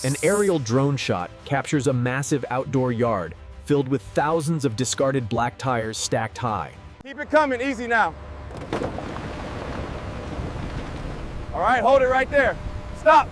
An aerial drone shot captures a massive outdoor yard filled with thousands of discarded black tires stacked high. Keep it coming, easy now. All right, hold it right there. Stop.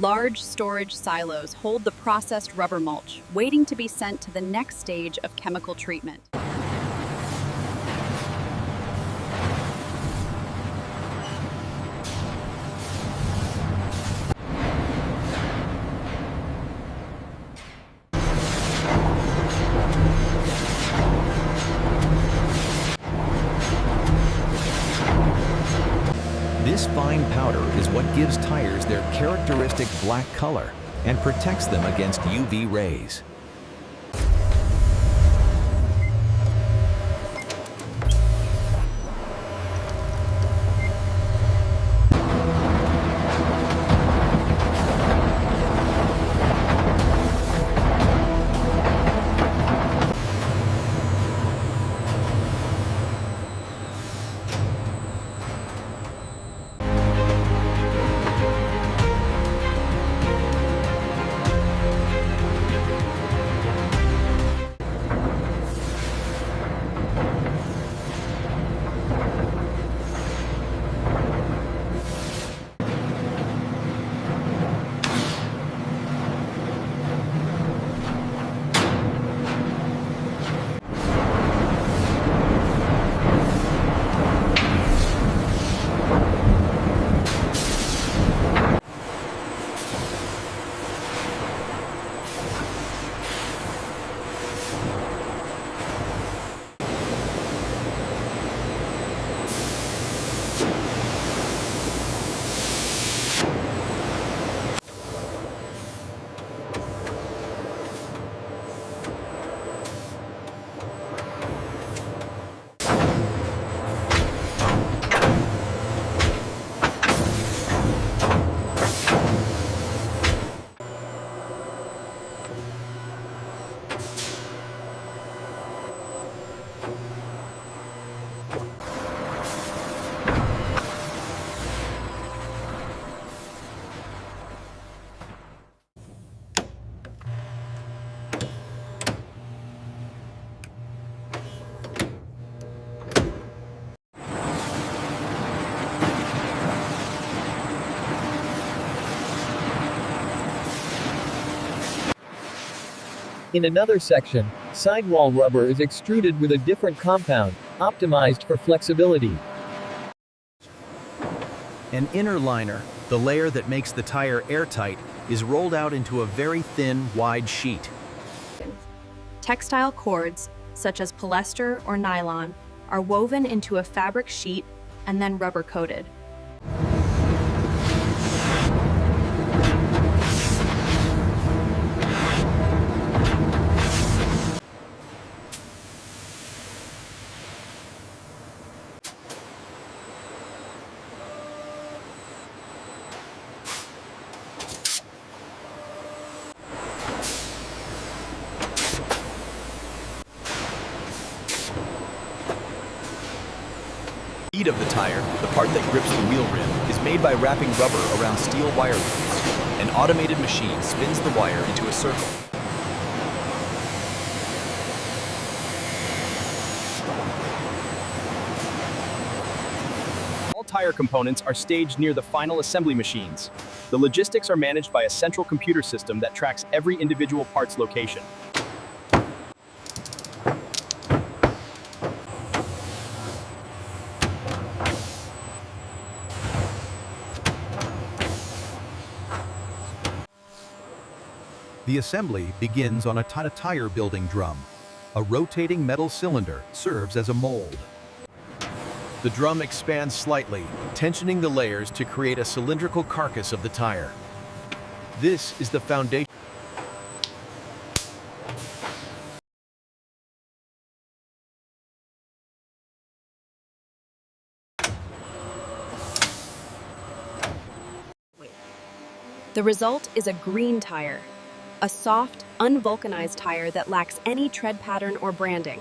Large storage silos hold the processed rubber mulch, waiting to be sent to the next stage of chemical treatment. This fine powder is what gives tires their characteristic black color and protects them against UV rays. In another section, sidewall rubber is extruded with a different compound, optimized for flexibility. An inner liner, the layer that makes the tire airtight, is rolled out into a very thin, wide sheet. Textile cords, such as polyester or nylon, are woven into a fabric sheet and then rubber coated. The seat of the tire, the part that grips the wheel rim, is made by wrapping rubber around steel wire loops. An automated machine spins the wire into a circle. tire components are staged near the final assembly machines. The logistics are managed by a central computer system that tracks every individual part's location. The assembly begins on a tire building drum. A rotating metal cylinder serves as a mold. The drum expands slightly, tensioning the layers to create a cylindrical carcass of the tire. This is the foundation. The result is a green tire, a soft, unvulcanized tire that lacks any tread pattern or branding.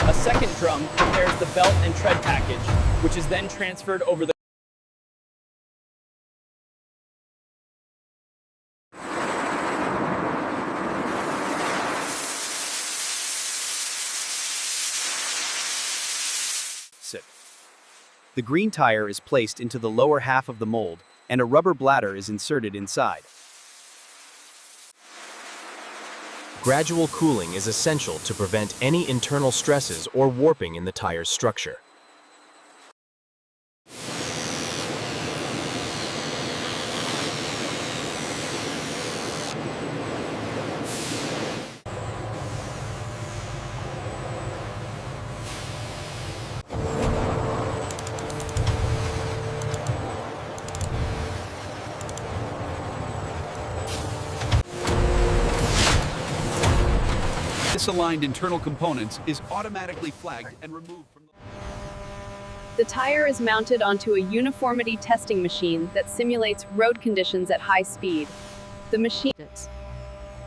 A second drum prepares the belt and tread package, which is then transferred over the The green tire is placed into the lower half of the mold, and a rubber bladder is inserted inside. Gradual cooling is essential to prevent any internal stresses or warping in the tire's structure. Misaligned internal components is automatically flagged and removed from The tire is mounted onto a uniformity testing machine that simulates road conditions at high speed. The machine.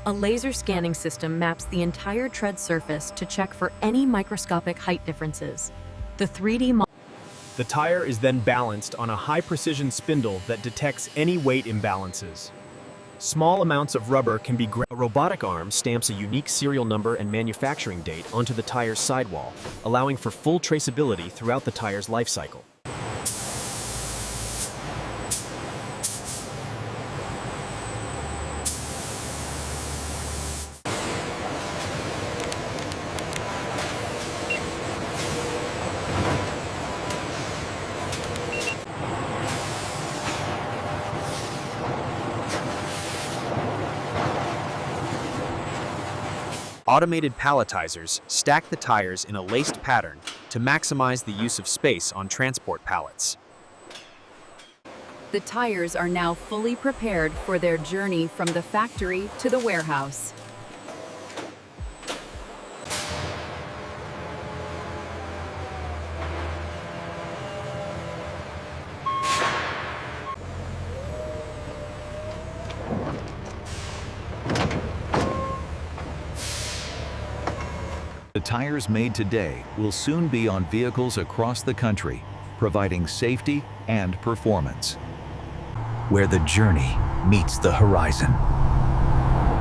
A laser scanning system maps the entire tread surface to check for any microscopic height differences. The 3D The tire is then balanced on a high-precision spindle that detects any weight imbalances. Small amounts of rubber can be A robotic arm stamps a unique serial number and manufacturing date onto the tire's sidewall, allowing for full traceability throughout the tire's life cycle. Automated palletizers stack the tires in a laced pattern to maximize the use of space on transport pallets. The tires are now fully prepared for their journey from the factory to the warehouse. The tires made today will soon be on vehicles across the country, providing safety and performance. Where the journey meets the horizon.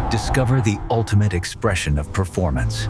Discover the ultimate expression of performance.